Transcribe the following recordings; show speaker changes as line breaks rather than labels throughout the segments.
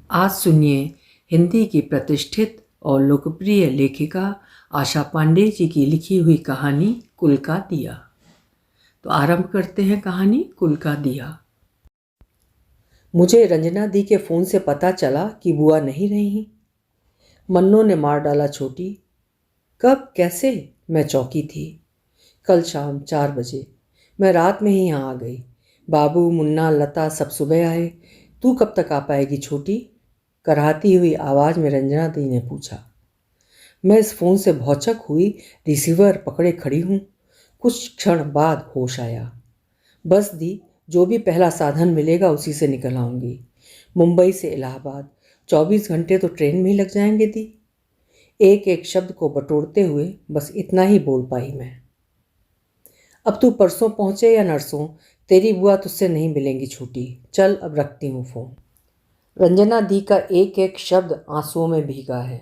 आज सुनिए हिंदी की प्रतिष्ठित और लोकप्रिय लेखिका आशा पांडे जी की लिखी हुई कहानी कुल का दिया। तो आरंभ करते हैं कहानी कुल का दिया। मुझे रंजना दी के फ़ोन से पता चला कि बुआ नहीं रही। मन्नू ने मार डाला छोटी। कब कैसे? मैं चौंकी थी। कल शाम 4 बजे। मैं रात में ही यहाँ आ गई। बाबू, मुन्ना, लता सब सुबह आए। तू कब तक आ पाएगी छोटी? कराहती हुई आवाज़ में रंजना दी ने पूछा। मैं इस फ़ोन से भौचक हुई रिसीवर पकड़े खड़ी हूँ। कुछ क्षण बाद होश आया। बस दी, जो भी पहला साधन मिलेगा उसी से निकल आऊँगी। मुंबई से इलाहाबाद 24 घंटे तो ट्रेन में ही लग जाएंगे दी। एक एक शब्द को बटोरते हुए बस इतना ही बोल पाई मैं। अब तू परसों पहुँचे या नरसों, तेरी बुआ तुझसे नहीं मिलेंगी छोटी। चल अब रखती हूँ फ़ोन। रंजना दी का एक एक शब्द आंसुओं में भीगा है।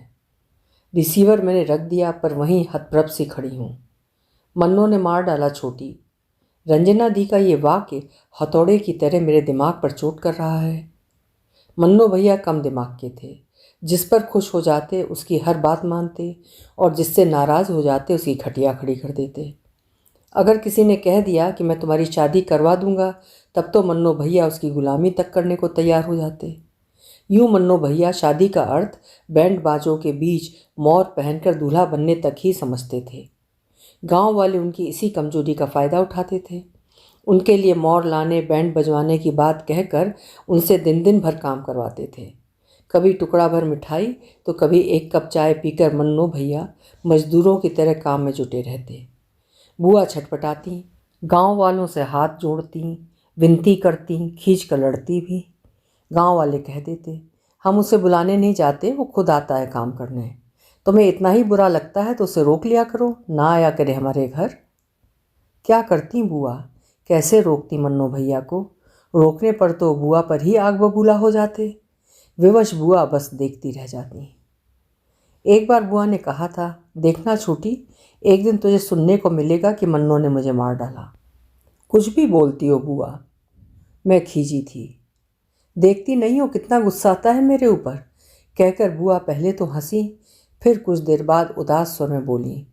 रिसीवर मैंने रख दिया पर वहीं हतप्रभ से खड़ी हूँ। मन्नू ने मार डाला छोटी। रंजना दी का ये वाक्य हथौड़े की तरह मेरे दिमाग पर चोट कर रहा है। मन्नू भैया कम दिमाग के थे। जिस पर खुश हो जाते उसकी हर बात मानते और जिससे नाराज़ हो जाते उसकी खटिया खड़ी कर देते। अगर किसी ने कह दिया कि मैं तुम्हारी शादी करवा दूंगा, तब तो मन्नू भैया उसकी गुलामी तक करने को तैयार हो जाते। यूं मन्नू भैया शादी का अर्थ बैंड बाजों के बीच मौर पहनकर दूल्हा बनने तक ही समझते थे। गांव वाले उनकी इसी कमजोरी का फ़ायदा उठाते थे। उनके लिए मौर लाने, बैंड बजवाने की बात कहकर उनसे दिन दिन भर काम करवाते थे। कभी टुकड़ा भर मिठाई तो कभी एक कप चाय पीकर मन्नू भैया मजदूरों की तरह काम में जुटे रहते। बुआ छटपटाती, गांव वालों से हाथ जोड़ती, विनती करती, खींच कर लड़ती भी। गांव वाले कह देते, हम उसे बुलाने नहीं जाते, वो खुद आता है काम करने। तुम्हें इतना ही बुरा लगता है तो उसे रोक लिया करो, ना आया करे हमारे घर। क्या करती बुआ? कैसे रोकती मन्नू भैया को? रोकने पर तो बुआ पर ही आग बबूला हो जाते। विवश बुआ बस देखती रह जाती। एक बार बुआ ने कहा था, देखना छोटी, एक दिन तुझे सुनने को मिलेगा कि मन्नू ने मुझे मार डाला। कुछ भी बोलती हो बुआ। मैं खींची थी। देखती नहीं हो कितना गुस्सा आता है मेरे ऊपर, कहकर बुआ पहले तो हंसी, फिर कुछ देर बाद उदास स्वर में बोली,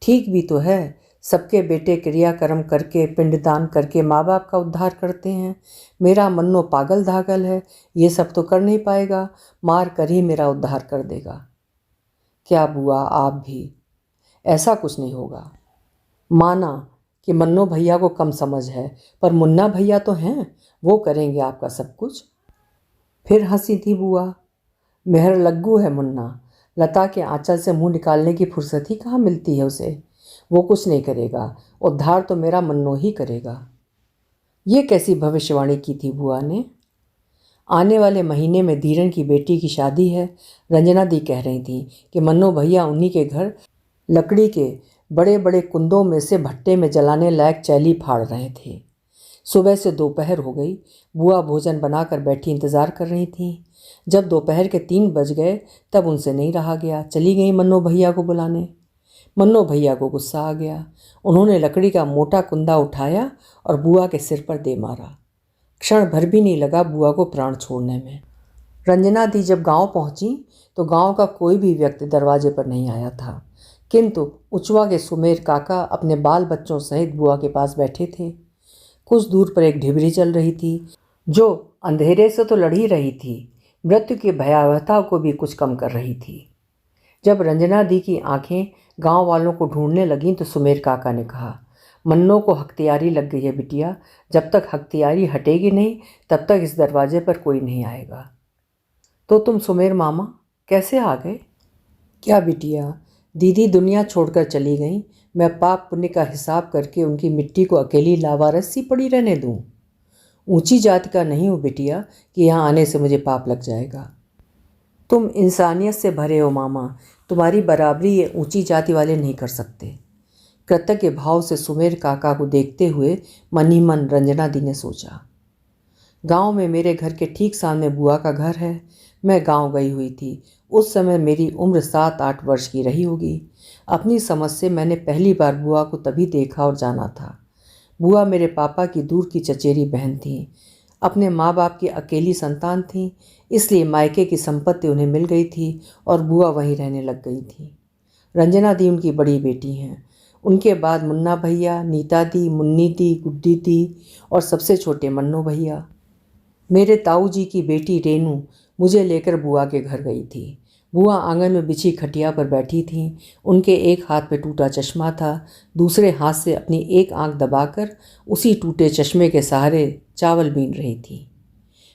ठीक भी तो है, सबके बेटे क्रियाकर्म करके पिंडदान करके माँ बाप का उद्धार करते हैं। मेरा मन्नो पागल धागल है, ये सब तो कर नहीं पाएगा, मार कर ही मेरा उद्धार कर देगा। क्या बुआ आप भी? ऐसा कुछ नहीं होगा। माना कि मन्नो भैया को कम समझ है, पर मुन्ना भैया तो हैं, वो करेंगे आपका सब कुछ। फिर हंसी थी बुआ। मेहर लग्गू है मुन्ना, लता के आंचल से मुंह निकालने की फुर्सत ही कहाँ मिलती है उसे। वो कुछ नहीं करेगा, उद्धार तो मेरा मन्नो ही करेगा। ये कैसी भविष्यवाणी की थी बुआ ने? आने वाले महीने में धीरन की बेटी की शादी है। रंजना दी कह रही थी कि मन्नो भैया उन्हीं के घर लकड़ी के बड़े बड़े कुंदों में से भट्टे में जलाने लायक चैली फाड़ रहे थे। सुबह से दोपहर हो गई। बुआ भोजन बनाकर बैठी इंतज़ार कर रही थी। जब दोपहर के 3 बज गए तब उनसे नहीं रहा गया, चली गई मन्नो भैया को बुलाने। मन्नो भैया को गुस्सा आ गया। उन्होंने लकड़ी का मोटा कुंदा उठाया और बुआ के सिर पर दे मारा। क्षण भर भी नहीं लगा बुआ को प्राण छोड़ने में। रंजना दी जब गांव पहुंची तो गांव का कोई भी व्यक्ति दरवाजे पर नहीं आया था, किंतु उचवा के सुमेर काका अपने बाल बच्चों सहित बुआ के पास बैठे थे। कुछ दूर पर एक ढिबरी चल रही थी, जो अंधेरे से तो लड़ ही रही थी, मृत्यु की भयावहता को भी कुछ कम कर रही थी। जब रंजना दी की आंखें गांव वालों को ढूंढने लगीं तो सुमेर काका ने कहा, मन्नो को हख्तियारी लग गई है बिटिया, जब तक हख्तियारी हटेगी नहीं तब तक इस दरवाजे पर कोई नहीं आएगा। तो तुम सुमेर मामा कैसे आ गए? क्या बिटिया, दीदी दुनिया छोड़कर चली गई, मैं पाप पुण्य का हिसाब करके उनकी मिट्टी को अकेली लावारस सी पड़ी रहने दूं? ऊंची जाति का नहीं हूँ बिटिया कि यहाँ आने से मुझे पाप लग जाएगा। तुम इंसानियत से भरे हो मामा, तुम्हारी बराबरी ये ऊंची जाति वाले नहीं कर सकते। कृतज्ञ भाव से सुमेर काका को देखते हुए मन ही मन रंजना दी ने सोचा। गांव में मेरे घर के ठीक सामने बुआ का घर है। मैं गांव गई हुई थी। उस समय मेरी उम्र 7-8 वर्ष की रही होगी। अपनी समझ से मैंने पहली बार बुआ को तभी देखा और जाना था। बुआ मेरे पापा की दूर की चचेरी बहन थी। अपने माँ बाप की अकेली संतान थी, इसलिए मायके की संपत्ति उन्हें मिल गई थी और बुआ वहीं रहने लग गई थी। रंजना दी उनकी बड़ी बेटी हैं। उनके बाद मुन्ना भैया, नीता दी, मुन्नी दी, गुड्डी दी और सबसे छोटे मन्नू भैया। मेरे ताऊ जी की बेटी रेनू मुझे लेकर बुआ के घर गई थी। बुआ आंगन में बिछी खटिया पर बैठी थीं। उनके एक हाथ पे टूटा चश्मा था, दूसरे हाथ से अपनी एक आंख दबाकर उसी टूटे चश्मे के सहारे चावल बीन रही थी।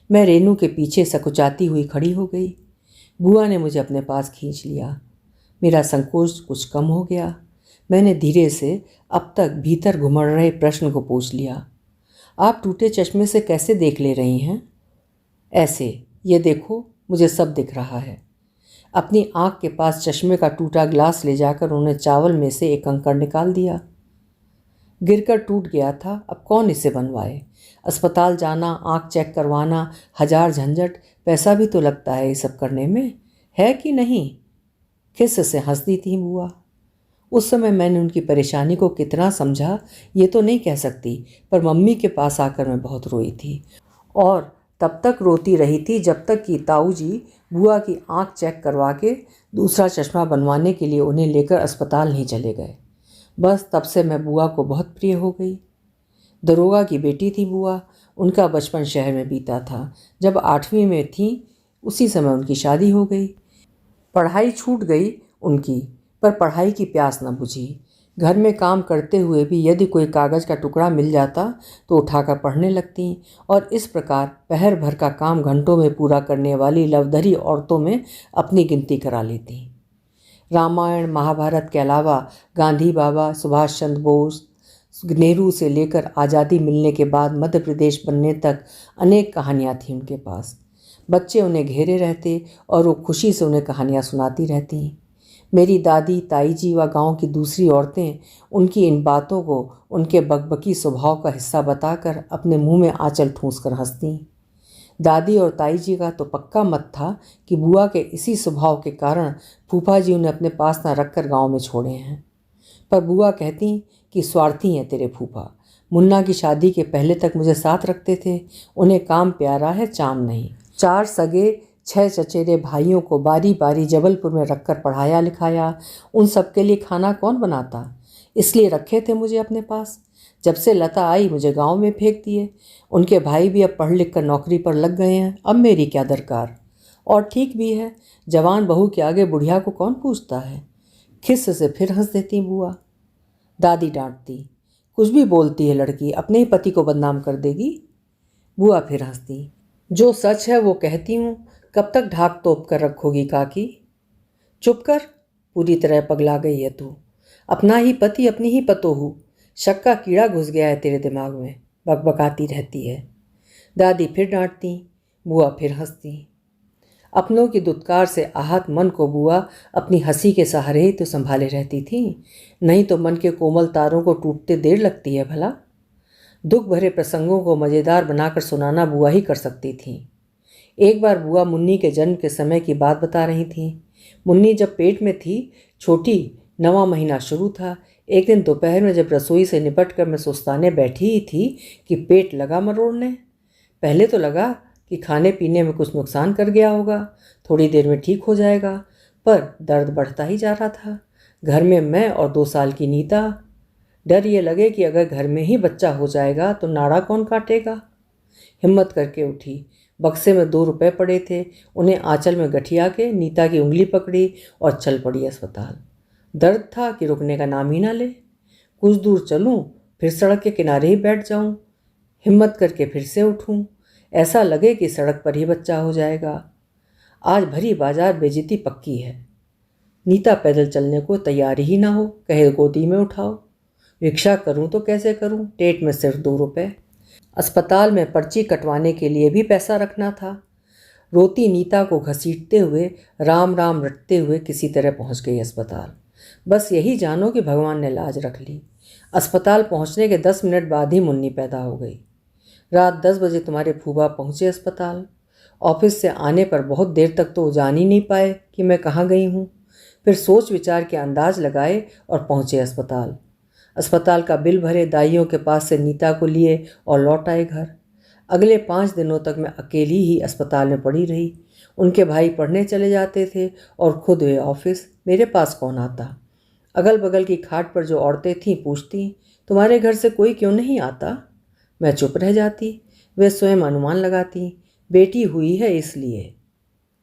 मैं रेनू के पीछे सकुचाती हुई खड़ी हो गई। बुआ ने मुझे अपने पास खींच लिया। मेरा संकोच कुछ कम हो गया। मैंने धीरे से अब तक भीतर घुमड़ रहे प्रश्न को पूछ लिया, आप टूटे चश्मे से कैसे देख ले रही हैं? ऐसे, ये देखो, मुझे सब दिख रहा है। अपनी आंख के पास चश्मे का टूटा ग्लास ले जाकर उन्होंने चावल में से एक कंकड़ निकाल दिया। गिरकर टूट गया था, अब कौन इसे बनवाए? अस्पताल जाना, आंख चेक करवाना, हजार झंझट, पैसा भी तो लगता है ये सब करने में, है कि नहीं? खिस से हंसती थी बुआ। उस समय मैंने उनकी परेशानी को कितना समझा ये तो नहीं कह सकती, पर मम्मी के पास आकर मैं बहुत रोई थी और तब तक रोती रही थी जब तक कि ताऊ जी बुआ की आंख चेक करवा के दूसरा चश्मा बनवाने के लिए उन्हें लेकर अस्पताल नहीं चले गए। बस तब से मैं बुआ को बहुत प्रिय हो गई। दरोगा की बेटी थी बुआ। उनका बचपन शहर में बीता था। जब 8वीं में थी उसी समय उनकी शादी हो गई। पढ़ाई छूट गई उनकी, पर पढ़ाई की प्यास न बुझी। घर में काम करते हुए भी यदि कोई कागज़ का टुकड़ा मिल जाता तो उठाकर पढ़ने लगती और इस प्रकार पहर भर का काम घंटों में पूरा करने वाली लवधरी औरतों में अपनी गिनती करा लेती। रामायण महाभारत के अलावा गांधी बाबा, सुभाष चंद्र बोस, नेहरू से लेकर आज़ादी मिलने के बाद मध्य प्रदेश बनने तक अनेक कहानियाँ थीं उनके पास। बच्चे उन्हें घेरे रहते और वो खुशी से उन्हें कहानियाँ सुनाती रहती। मेरी दादी, ताई जी व गांव की दूसरी औरतें उनकी इन बातों को उनके बकबकी स्वभाव का हिस्सा बताकर अपने मुंह में आंचल ठूंस कर हंसती। दादी और ताई जी का तो पक्का मत था कि बुआ के इसी स्वभाव के कारण फूफा जी उन्हें अपने पास ना रखकर गांव में छोड़े हैं। पर बुआ कहती कि स्वार्थी हैं तेरे फूफा। मुन्ना की शादी के पहले तक मुझे साथ रखते थे, उन्हें काम प्यारा है, चाम नहीं। 4 सगे 6 चचेरे भाइयों को बारी बारी जबलपुर में रखकर पढ़ाया लिखाया। उन सबके लिए खाना कौन बनाता? इसलिए रखे थे मुझे अपने पास। जब से लता आई मुझे गांव में फेंक दिए। उनके भाई भी अब पढ़ लिख कर नौकरी पर लग गए हैं, अब मेरी क्या दरकार? और ठीक भी है, जवान बहू के आगे बुढ़िया को कौन पूछता है? खिस से फिर हंस देती बुआ। दादी डांटती, कुछ भी बोलती है लड़की, अपने ही पति को बदनाम कर देगी। बुआ फिर हंसती, जो सच है वो कहती हूँ, कब तक ढाक तोप कर रखोगी काकी? चुप कर, पूरी तरह पगला गई है तू। अपना ही पति, अपनी ही पतोहू, शक का कीड़ा घुस गया है तेरे दिमाग में, बकबकाती रहती है। दादी फिर डांटती, बुआ फिर हंसती। अपनों की दुत्कार से आहत मन को बुआ अपनी हंसी के सहारे ही तो संभाले रहती थी, नहीं तो मन के कोमल तारों को टूटते देर लगती है भला। दुख भरे प्रसंगों को मज़ेदार बनाकर सुनाना बुआ ही कर सकती थी। एक बार बुआ मुन्नी के जन्म के समय की बात बता रही थी। मुन्नी जब पेट में थी, छोटी, 9वां महीना शुरू था। एक दिन दोपहर में जब रसोई से निपट कर मैं सुस्ताने बैठी ही थी कि पेट लगा मरोड़ने। पहले तो लगा कि खाने पीने में कुछ नुकसान कर गया होगा, थोड़ी देर में ठीक हो जाएगा, पर दर्द बढ़ता ही जा रहा था। घर में मैं और 2 साल की नीता। डर ये लगे कि अगर घर में ही बच्चा हो जाएगा तो नाड़ा कौन काटेगा। हिम्मत करके उठी। बक्से में 2 रुपए पड़े थे, उन्हें आंचल में गठिया के नीता की उंगली पकड़ी और चल पड़ी अस्पताल। दर्द था कि रुकने का नाम ही ना ले। कुछ दूर चलूं, फिर सड़क के किनारे ही बैठ जाऊं, हिम्मत करके फिर से उठूं, ऐसा लगे कि सड़क पर ही बच्चा हो जाएगा। आज भरी बाजार बेइज्जती पक्की है। नीता पैदल चलने को तैयार ही ना हो, कहे गोदी में उठाओ। रिक्शा करूं तो कैसे करूं, टेट में सिर्फ 2 रुपए। अस्पताल में पर्ची कटवाने के लिए भी पैसा रखना था। रोती नीता को घसीटते हुए, राम राम रटते हुए किसी तरह पहुंच गई अस्पताल। बस यही जानो कि भगवान ने लाज रख ली। अस्पताल पहुंचने के 10 मिनट बाद ही मुन्नी पैदा हो गई। रात 10 बजे तुम्हारे फूफा पहुंचे अस्पताल। ऑफिस से आने पर बहुत देर तक तो जान ही नहीं पाए कि मैं कहाँ गई हूँ। फिर सोच विचार के अंदाज लगाए और पहुंचे अस्पताल। अस्पताल का बिल भरे, दाइयों के पास से नीता को लिए और लौट आए घर। अगले 5 दिनों तक मैं अकेली ही अस्पताल में पड़ी रही। उनके भाई पढ़ने चले जाते थे और खुद वे ऑफिस। मेरे पास कौन आता? अगल बगल की खाट पर जो औरतें थीं पूछती, तुम्हारे घर से कोई क्यों नहीं आता? मैं चुप रह जाती। वे स्वयं अनुमान लगाती, बेटी हुई है इसलिए।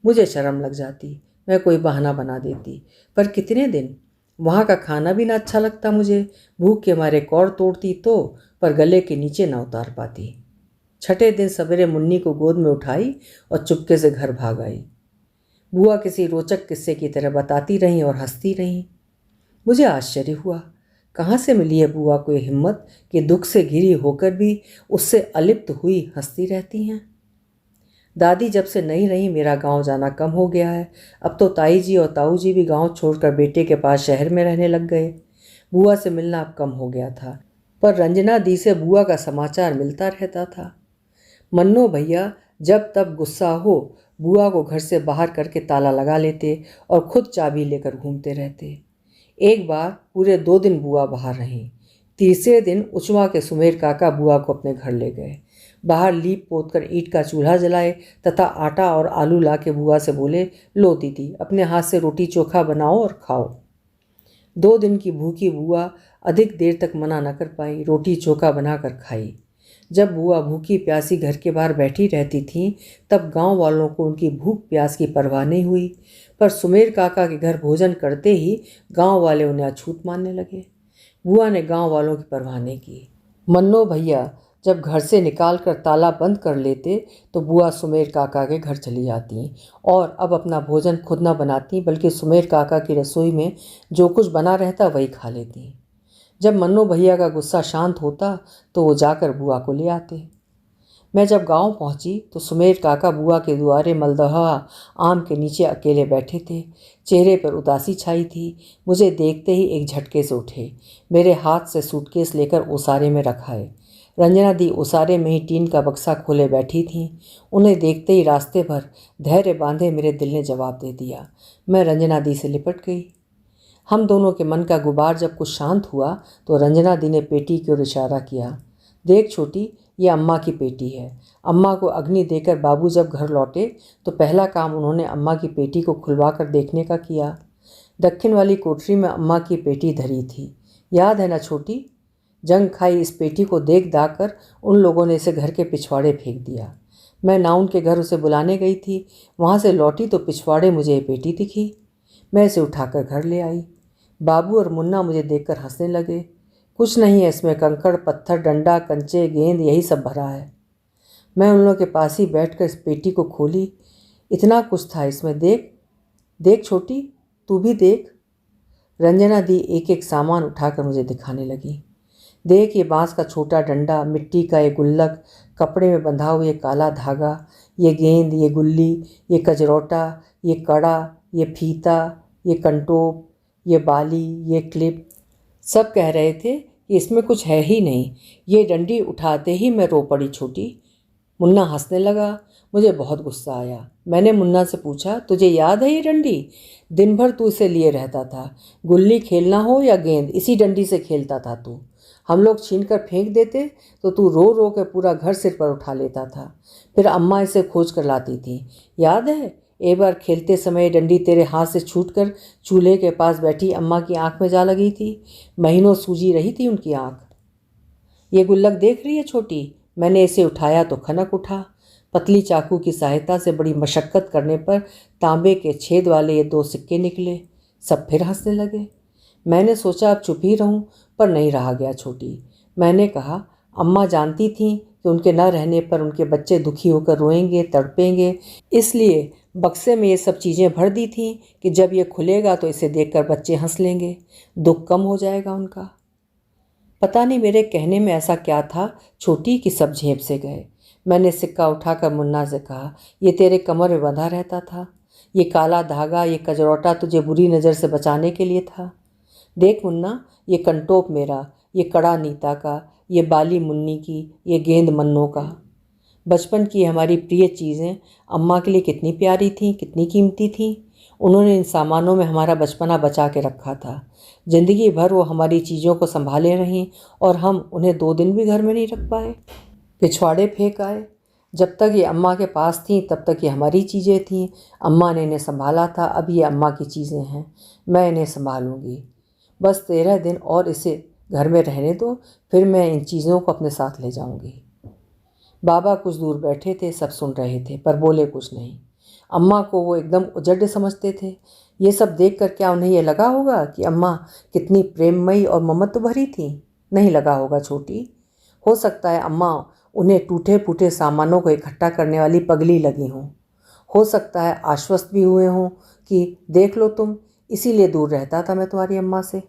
मुझे शर्म लग जाती। मैं कोई बहाना बना देती। पर कितने दिन? वहाँ का खाना भी ना अच्छा लगता मुझे। भूख के मारे कौड़ तोड़ती तो, पर गले के नीचे ना उतार पाती। छठे दिन सवेरे मुन्नी को गोद में उठाई और चुपके से घर भाग आई। बुआ किसी रोचक किस्से की तरह बताती रहीं और हंसती रहीं। मुझे आश्चर्य हुआ, कहाँ से मिली है बुआ को ये हिम्मत कि दुख से घिरी होकर भी उससे अलिप्त हुई हंसती रहती हैं। दादी जब से नहीं रही मेरा गांव जाना कम हो गया है। अब तो ताई जी और ताऊ जी भी गांव छोड़कर बेटे के पास शहर में रहने लग गए। बुआ से मिलना अब कम हो गया था, पर रंजना दी से बुआ का समाचार मिलता रहता था। मन्नो भैया जब तब गुस्सा हो बुआ को घर से बाहर करके ताला लगा लेते और खुद चाबी लेकर घूमते रहते। एक बार पूरे 2 दिन बुआ बाहर रहीं। तीसरे दिन उचवा के सुमेर काका बुआ को अपने घर ले गए। बाहर लीप पोत कर ईंट का चूल्हा जलाए तथा आटा और आलू ला के बुआ से बोले, लो दीदी अपने हाथ से रोटी चोखा बनाओ और खाओ। 2 दिन की भूखी बुआ अधिक देर तक मना न कर पाई। रोटी चोखा बनाकर खाई। जब बुआ भूखी प्यासी घर के बाहर बैठी रहती थीं, तब गांव वालों को उनकी भूख प्यास की परवाह नहीं हुई। पर सुमेर काका के घर भोजन करते ही गांव वाले उन्हें अछूत मानने लगे। बुआ ने गांव वालों की परवाह नहीं की। मन्नो भैया जब घर से निकाल कर ताला बंद कर लेते तो बुआ सुमेर काका के घर चली जाती और अब अपना भोजन खुद न बनाती, बल्कि सुमेर काका की रसोई में जो कुछ बना रहता वही खा लेती। जब मन्नो भैया का गुस्सा शांत होता तो वो जाकर बुआ को ले आते। मैं जब गांव पहुंची तो सुमेर काका बुआ के दुआरे मलदहा आम के नीचे अकेले बैठे थे। चेहरे पर उदासी छाई थी। मुझे देखते ही एक झटके से उठे। मेरे हाथ से सूटकेस लेकर ओसारे में रखाए। रंजना दी ओसारे में ही टीन का बक्सा खोले बैठी थीं। उन्हें देखते ही रास्ते भर धैर्य बांधे मेरे दिल ने जवाब दे दिया। मैं रंजना दी से लिपट गई। हम दोनों के मन का गुबार जब कुछ शांत हुआ तो रंजना दी ने पेटी की ओर इशारा किया। देख छोटी, ये अम्मा की पेटी है। अम्मा को अग्नि देकर बाबू जब घर लौटे तो पहला काम उन्होंने अम्मा की पेटी को खुलवा कर देखने का किया। दक्षिण वाली कोठरी में अम्मा की पेटी धरी थी। याद है ना छोटी? जंग खाई इस पेटी को देख दाग कर उन लोगों ने इसे घर के पिछवाड़े फेंक दिया। मैं नाउन के घर उसे बुलाने गई थी। वहाँ से लौटी तो पिछवाड़े मुझे ये पेटी दिखी। मैं इसे उठाकर घर ले आई। बाबू और मुन्ना मुझे देखकर हंसने लगे। कुछ नहीं है इसमें, कंकड़ पत्थर डंडा कंचे गेंद यही सब भरा है। मैं उन लोगों के पास ही बैठकर इस पेटी को खोली। इतना कुछ था इसमें, देख देख छोटी, तू भी देख। रंजना दी एक एक सामान उठाकर मुझे दिखाने लगी। देख ये बांस का छोटा डंडा, मिट्टी का ये गुल्लक, कपड़े में बंधा हुआ ये काला धागा, ये गेंद, ये गुल्ली, ये कजरौटा, ये कड़ा, ये फीता, ये कंटोप, ये बाली, ये क्लिप। सब कह रहे थे कि इसमें कुछ है ही नहीं। ये डंडी उठाते ही मैं रो पड़ी छोटी। मुन्ना हंसने लगा। मुझे बहुत गुस्सा आया। मैंने मुन्ना से पूछा, तुझे याद है ये डंडी? दिन भर तू इसे लिए रहता था। गुल्ली खेलना हो या गेंद, इसी डंडी से खेलता था तू। हम लोग छीन कर फेंक देते तो तू रो रो के पूरा घर सिर पर उठा लेता था। फिर अम्मा इसे खोज कर लाती थी। याद है एक बार खेलते समय डंडी तेरे हाथ से छूटकर चूल्हे के पास बैठी अम्मा की आंख में जा लगी थी। महीनों सूजी रही थी उनकी आंख। ये गुल्लक देख रही है छोटी? मैंने इसे उठाया तो खनक उठा। पतली चाकू की सहायता से बड़ी मशक्कत करने पर तांबे के छेद वाले ये 2 सिक्के निकले। सब फिर हंसने लगे। मैंने सोचा अब चुप ही रहूं, पर नहीं रहा गया छोटी। मैंने कहा, अम्मा जानती थीं कि उनके न रहने पर उनके बच्चे दुखी होकर रोएंगे तड़पेंगे, इसलिए बक्से में ये सब चीज़ें भर दी थीं कि जब ये खुलेगा तो इसे देखकर बच्चे हंस लेंगे, दुख कम हो जाएगा उनका। पता नहीं मेरे कहने में ऐसा क्या था छोटी कि सब झेप से गए। मैंने सिक्का उठाकर मुन्ना से कहा, ये तेरे कमर में बंधा रहता था। ये काला धागा, ये कजरौटा तुझे बुरी नज़र से बचाने के लिए था। देख मुन्ना, ये कंटोप मेरा, ये कड़ा नीता का, ये बाली मुन्नी की, ये गेंद मन्नों का। बचपन की हमारी प्रिय चीज़ें अम्मा के लिए कितनी प्यारी थीं, कितनी कीमती थीं। उन्होंने इन सामानों में हमारा बचपना बचा के रखा था। जिंदगी भर वो हमारी चीज़ों को संभाले रहीं और हम उन्हें 2 दिन भी घर में नहीं रख पाए, पिछवाड़े फेंक आए। जब तक ये अम्मा के पास थीं तब तक ये हमारी चीज़ें थीं। अम्मा ने इन्हें संभाला था, अब ये अम्मा की चीज़ें हैं, मैं इन्हें संभालूंगी। बस 13 दिन और इसे घर में रहने दो, फिर मैं इन चीज़ों को अपने साथ ले जाऊंगी। बाबा कुछ दूर बैठे थे, सब सुन रहे थे पर बोले कुछ नहीं। अम्मा को वो एकदम उजड़ समझते थे। ये सब देखकर क्या उन्हें ये लगा होगा कि अम्मा कितनी प्रेममयी और ममत्व भरी थी? नहीं लगा होगा छोटी। हो सकता है अम्मा उन्हें टूटे फूटे सामानों को इकट्ठा करने वाली पगली लगी हों। हो सकता है आश्वस्त भी हुए हों कि देख लो तुम, इसीलिए दूर रहता था मैं तुम्हारी अम्मा से।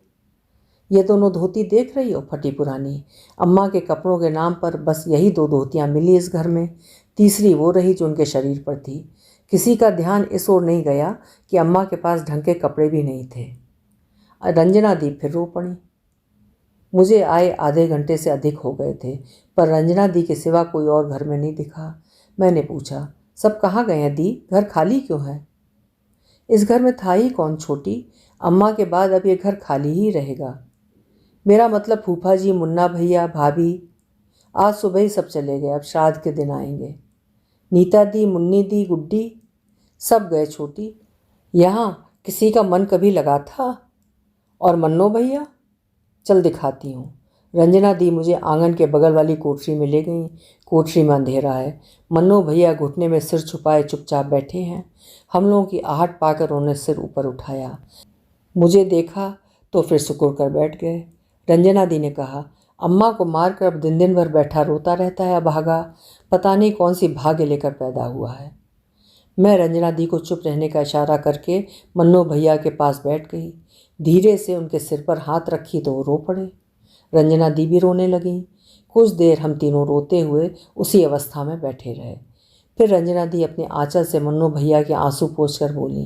ये दोनों धोती देख रही हो, फटी पुरानी। अम्मा के कपड़ों के नाम पर बस यही 2 धोतियाँ मिली इस घर में। तीसरी वो रही जो उनके शरीर पर थी। किसी का ध्यान इस ओर नहीं गया कि अम्मा के पास ढंग के कपड़े भी नहीं थे। रंजना दी फिर रो पड़ी। मुझे आए आधे घंटे से अधिक हो गए थे, पर रंजना दी के सिवा कोई और घर में नहीं दिखा। मैंने पूछा, सब कहाँ गए हैं दी? घर खाली क्यों है? इस घर में था ही कौन छोटी? अम्मा के बाद अब ये घर खाली ही रहेगा। मेरा मतलब फूफा जी, मुन्ना भैया, भाभी आज सुबह ही सब चले गए, अब श्राद्ध के दिन आएंगे। नीता दी, मुन्नी दी, गुड्डी सब गए छोटी। यहाँ किसी का मन कभी लगा था? और मन्नो भैया? चल दिखाती हूँ। रंजना दी मुझे आंगन के बगल वाली कोठरी में ले गई। कोठरी में अंधेरा है। मन्नो भैया घुटने में सिर छुपाए चुपचाप बैठे हैं। हम लोगों की आहट पाकर उन्होंने सिर ऊपर उठाया, मुझे देखा तो फिर सिकुड़ कर बैठ गए। रंजना दी ने कहा, अम्मा को मारकर अब दिन दिन भर बैठा रोता रहता है अभागा, पता नहीं कौन सी भाग्य लेकर पैदा हुआ है। मैं रंजना दी को चुप रहने का इशारा करके मन्नो भैया के पास बैठ गई। धीरे से उनके सिर पर हाथ रखी तो वो रो पड़े। रंजना दी भी रोने लगी। कुछ देर हम तीनों रोते हुए उसी अवस्था में बैठे रहे। फिर रंजना दी अपने आंचल से मन्नो भैया के आंसू पोंछकर बोली,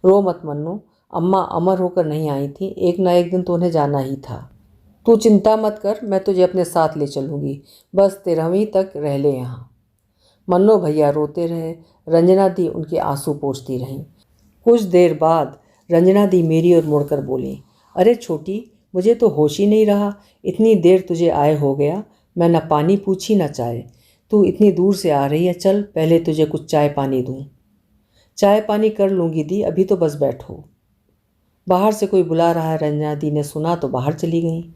रो मत मन्नो, अम्मा अमर होकर नहीं आई थी, एक ना एक दिन तो उन्हें जाना ही था। तू चिंता मत कर, मैं तुझे अपने साथ ले चलूँगी, बस 13वीं तक रह ले यहाँ। मन्नो भैया रोते रहे। रंजना दी उनके आंसू पोंछती रहीं। कुछ देर बाद रंजना दी मेरी ओर मुड़कर बोली, अरे छोटी, मुझे तो होश ही नहीं रहा, इतनी देर तुझे आए हो गया, मैं न पानी पूछी न चाय। तू इतनी दूर से आ रही है, चल पहले तुझे कुछ चाय पानी दूँ। चाय पानी कर लूँगी दी, अभी तो बस बैठो। बाहर से कोई बुला रहा है, रंजना दी ने सुना तो बाहर चली गई।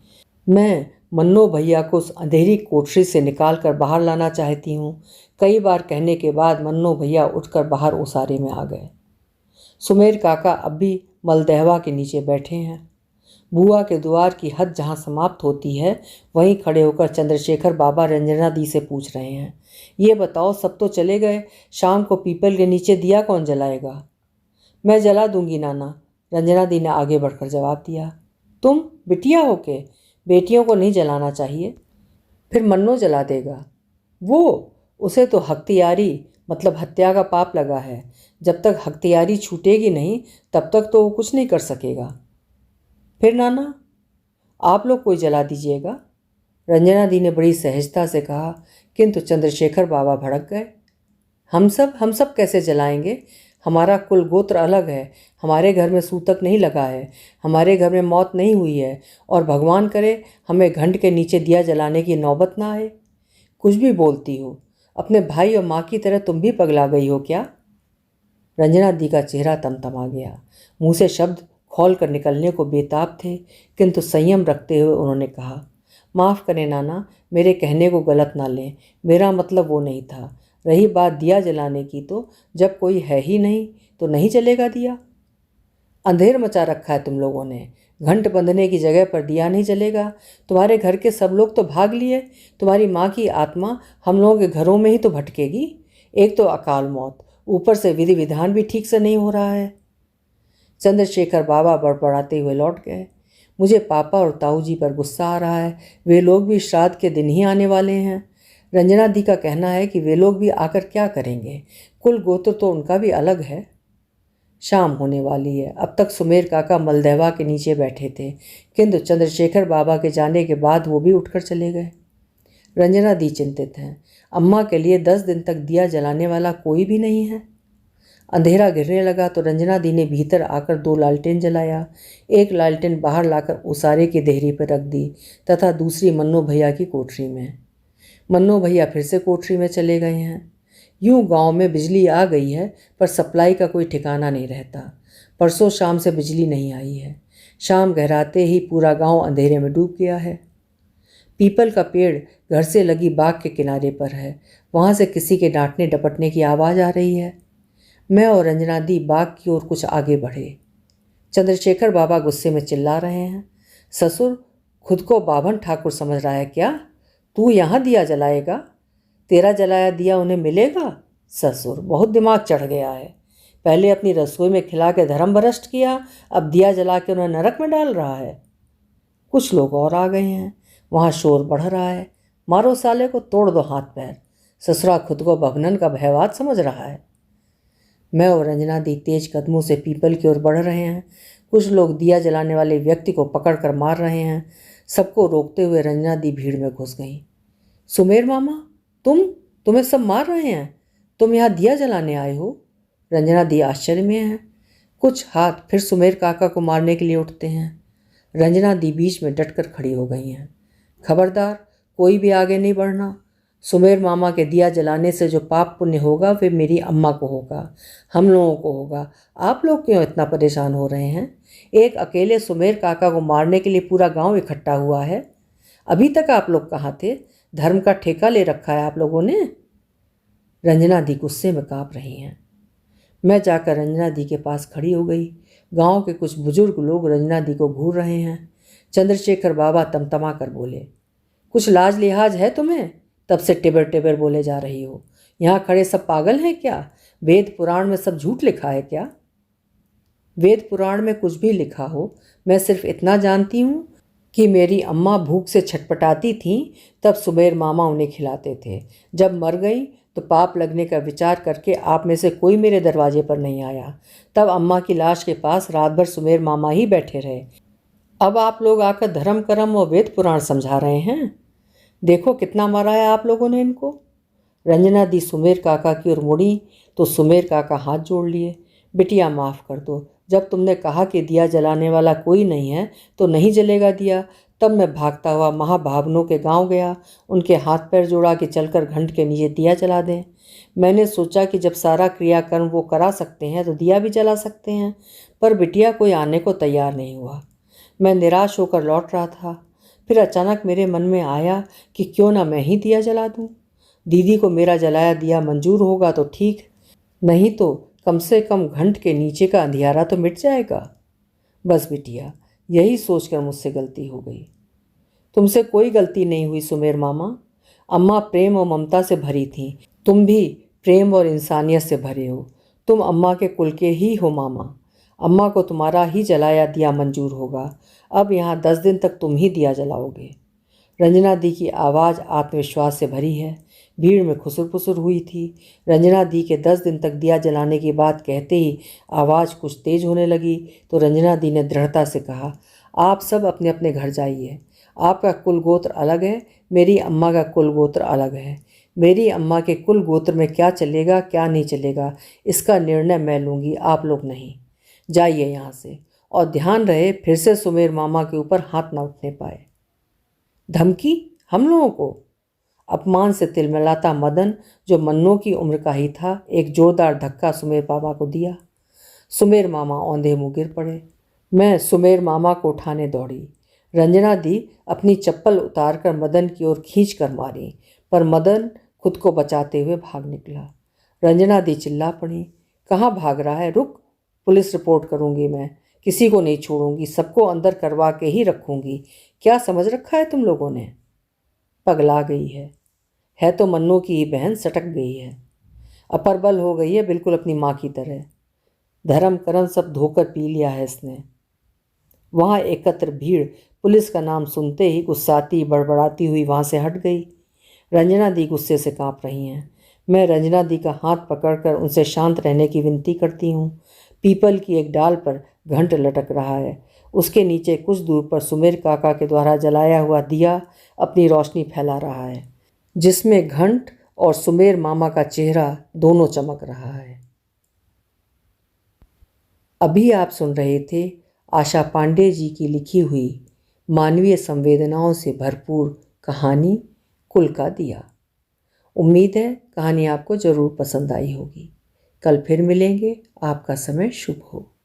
मैं मन्नो भैया को उस अंधेरी कोठरी से निकाल कर बाहर लाना चाहती हूँ। कई बार कहने के बाद मन्नो भैया उठकर बाहर ओसारे में आ गए। सुमेर काका अब भी मलदहवा के नीचे बैठे हैं। बुआ के द्वार की हद जहाँ समाप्त होती है वहीं खड़े होकर चंद्रशेखर बाबा रंजना दी से पूछ रहे हैं, ये बताओ सब तो चले गए, शाम को पीपल के नीचे दिया कौन जलाएगा? मैं जला दूंगी नाना, रंजना दी ने आगे बढ़कर जवाब दिया। तुम बिटिया हो के? बेटियों को नहीं जलाना चाहिए, फिर मन्नो जला देगा। वो, उसे तो हख्तियारी मतलब हत्या का पाप लगा है। जब तक हख्तियारी छूटेगी नहीं तब तक तो वो कुछ नहीं कर सकेगा। फिर नाना, आप लोग कोई जला दीजिएगा, रंजना दी ने बड़ी सहजता से कहा। किंतु चंद्रशेखर बाबा भड़क गए। हम सब कैसे जलाएंगे? हमारा कुल गोत्र अलग है, हमारे घर में सूतक नहीं लगा है, हमारे घर में मौत नहीं हुई है, और भगवान करे हमें घंट के नीचे दिया जलाने की नौबत ना आए। कुछ भी बोलती हो, अपने भाई और माँ की तरह तुम भी पगला गई हो क्या? रंजना दी का चेहरा तमतमा गया। मुंह से शब्द खौल कर निकलने को बेताब थे, किंतु संयम रखते हुए उन्होंने कहा, माफ़ करें नाना, मेरे कहने को गलत ना लें, मेरा मतलब वो नहीं था। रही बात दिया जलाने की, तो जब कोई है ही नहीं तो नहीं जलेगा दिया। अंधेर मचा रखा है तुम लोगों ने, घंट बंधने की जगह पर दिया नहीं जलेगा। तुम्हारे घर के सब लोग तो भाग लिए, तुम्हारी माँ की आत्मा हम लोगों के घरों में ही तो भटकेगी। एक तो अकाल मौत, ऊपर से विधि विधान भी ठीक से नहीं हो रहा है। चंद्रशेखर बाबा बड़बड़ाते हुए लौट गए। मुझे पापा और ताऊ जी पर गुस्सा आ रहा है, वे लोग भी श्राद्ध के दिन ही आने वाले हैं। रंजना दी का कहना है कि वे लोग भी आकर क्या करेंगे, कुल गोत्र तो उनका भी अलग है। शाम होने वाली है। अब तक सुमेर काका मलदहवा के नीचे बैठे थे, किंतु चंद्रशेखर बाबा के जाने के बाद वो भी उठकर चले गए। रंजना दी चिंतित हैं। अम्मा के लिए 10 दिन तक दिया जलाने वाला कोई भी नहीं है। अंधेरा गिरने लगा तो रंजना दी ने भीतर आकर 2 लालटेन जलाया। एक लालटेन बाहर लाकर उसारे की देहरी पर रख दी तथा दूसरी मन्नो भैया की कोठरी में। मन्नो भैया फिर से कोठरी में चले गए हैं। यूं गांव में बिजली आ गई है, पर सप्लाई का कोई ठिकाना नहीं रहता। परसों शाम से बिजली नहीं आई है। शाम गहराते ही पूरा गांव अंधेरे में डूब गया है। पीपल का पेड़ घर से लगी बाग के किनारे पर है। वहां से किसी के डांटने डपटने की आवाज़ आ रही है। मैं और रंजना दी बाग की ओर कुछ आगे बढ़े। चंद्रशेखर बाबा गुस्से में चिल्ला रहे हैं। ससुर, खुद को बाभन ठाकुर समझ रहा है क्या? तू यहाँ दिया जलाएगा? तेरा जलाया दिया उन्हें मिलेगा? ससुर, बहुत दिमाग चढ़ गया है। पहले अपनी रसोई में खिला के धर्म भ्रष्ट किया, अब दिया जला के उन्हें नरक में डाल रहा है। कुछ लोग और आ गए हैं। वहाँ शोर बढ़ रहा है। मारो साले को, तोड़ दो हाथ पैर। ससुरा खुद को भवनन का भयवाद समझ रहा है। मैं और रंजना दी तेज कदमों से पीपल की ओर बढ़ रहे हैं। कुछ लोग दिया जलाने वाले व्यक्ति को पकड़कर मार रहे हैं। सबको रोकते हुए रंजना दी भीड़ में घुस गई। सुमेर मामा, तुम्हें सब मार रहे हैं? तुम यहाँ दिया जलाने आए हो? रंजना दी आश्चर्य में है। कुछ हाथ फिर सुमेर काका को मारने के लिए उठते हैं। रंजना दी बीच में डटकर खड़ी हो गई हैं। खबरदार, कोई भी आगे नहीं बढ़ना। सुमेर मामा के दिया जलाने से जो पाप पुण्य होगा वे मेरी अम्मा को होगा, हम लोगों को होगा। आप लोग क्यों इतना परेशान हो रहे हैं? एक अकेले सुमेर काका को मारने के लिए पूरा गांव इकट्ठा हुआ है। अभी तक आप लोग कहाँ थे? धर्म का ठेका ले रखा है आप लोगों ने। रंजना दी गुस्से में काँप रही हैं। मैं जाकर रंजना दी के पास खड़ी हो गई। गांव के कुछ बुजुर्ग लोग रंजना दी को घूर रहे हैं। चंद्रशेखर बाबा तमतमा कर बोले, कुछ लाज लिहाज है तुम्हें? तब से टिबर टिबर बोले जा रही हो। यहाँ खड़े सब पागल हैं क्या? वेद पुराण में सब झूठ लिखा है क्या? वेद पुराण में कुछ भी लिखा हो, मैं सिर्फ इतना जानती हूँ कि मेरी अम्मा भूख से छटपटाती थीं, तब सुमेर मामा उन्हें खिलाते थे। जब मर गई तो पाप लगने का विचार करके आप में से कोई मेरे दरवाजे पर नहीं आया। तब अम्मा की लाश के पास रात भर सुमेर मामा ही बैठे रहे। अब आप लोग आकर धर्म कर्म और वेद पुराण समझा रहे हैं। देखो कितना मारा है आप लोगों ने इनको। रंजना दी सुमेर काका की ओर मुड़ी तो सुमेर काका हाथ जोड़ लिए। बिटिया माफ़ कर दो, जब तुमने कहा कि दिया जलाने वाला कोई नहीं है तो नहीं जलेगा दिया, तब मैं भागता हुआ महाभावनों के गांव गया। उनके हाथ पैर जोड़ा कि चलकर घंट के नीचे दिया जला दें। मैंने सोचा कि जब सारा क्रियाकर्म वो करा सकते हैं तो दिया भी जला सकते हैं, पर बिटिया कोई आने को तैयार नहीं हुआ। मैं निराश होकर लौट रहा था। फिर अचानक मेरे मन में आया कि क्यों ना मैं ही दिया जला दूं। दीदी को मेरा जलाया दिया मंजूर होगा तो ठीक, नहीं तो कम से कम घंट के नीचे का अंधियारा तो मिट जाएगा। बस बिटिया, यही सोचकर मुझसे गलती हो गई। तुमसे कोई गलती नहीं हुई सुमेर मामा। अम्मा प्रेम और ममता से भरी थीं, तुम भी प्रेम और इंसानियत से भरे हो। तुम अम्मा के कुल के ही हो मामा। अम्मा को तुम्हारा ही जलाया दिया मंजूर होगा। अब यहाँ 10 दिन तक तुम ही दिया जलाओगे। रंजना दी की आवाज़ आत्मविश्वास से भरी है। भीड़ में खुसुर पुसुर हुई थी। रंजना दी के 10 दिन तक दिया जलाने की बात कहते ही आवाज़ कुछ तेज होने लगी तो रंजना दी ने दृढ़ता से कहा, आप सब अपने अपने घर जाइए। आपका कुल गोत्र अलग है, मेरी अम्मा का कुल गोत्र अलग है। मेरी अम्मा के कुल गोत्र में क्या चलेगा क्या नहीं चलेगा, इसका निर्णय मैं लूँगी, आप लोग नहीं। जाइए यहाँ से, और ध्यान रहे फिर से सुमेर मामा के ऊपर हाथ ना उठने पाए। धमकी हम लोगों को? अपमान से तिलमिलाता मदन, जो मन्नों की उम्र का ही था, एक जोरदार धक्का सुमेर मामा को दिया। सुमेर मामा औंधे मुँह गिर पड़े। मैं सुमेर मामा को उठाने दौड़ी। रंजना दी अपनी चप्पल उतारकर मदन की ओर खींच कर मारी, पर मदन खुद को बचाते हुए भाग निकला। रंजना दी चिल्ला पड़ी, कहाँ भाग रहा है? रुक, पुलिस रिपोर्ट करूँगी मैं। किसी को नहीं छोड़ूंगी, सबको अंदर करवा के ही रखूँगी। क्या समझ रखा है तुम लोगों ने? पगला गई है तो मन्नू की ही बहन, सटक गई है। अपरबल हो गई है, बिल्कुल अपनी माँ की तरह। धर्म कर्म सब धोकर पी लिया है इसने। वहाँ एकत्र भीड़ पुलिस का नाम सुनते ही गुस्साती बड़बड़ाती हुई वहाँ से हट गई। रंजना दी गुस्से से काँप रही हैं। मैं रंजना दी का हाथ पकड़कर उनसे शांत रहने की विनती करती हूँ। पीपल की एक डाल पर घंट लटक रहा है। उसके नीचे कुछ दूर पर सुमेर काका के द्वारा जलाया हुआ दिया अपनी रोशनी फैला रहा है, जिसमें घंट और सुमेर मामा का चेहरा दोनों चमक रहा है। अभी आप सुन रहे थे आशा पांडे जी की लिखी हुई मानवीय संवेदनाओं से भरपूर कहानी कुल का दिया। उम्मीद है कहानी आपको ज़रूर पसंद आई होगी। कल फिर मिलेंगे। आपका समय शुभ हो।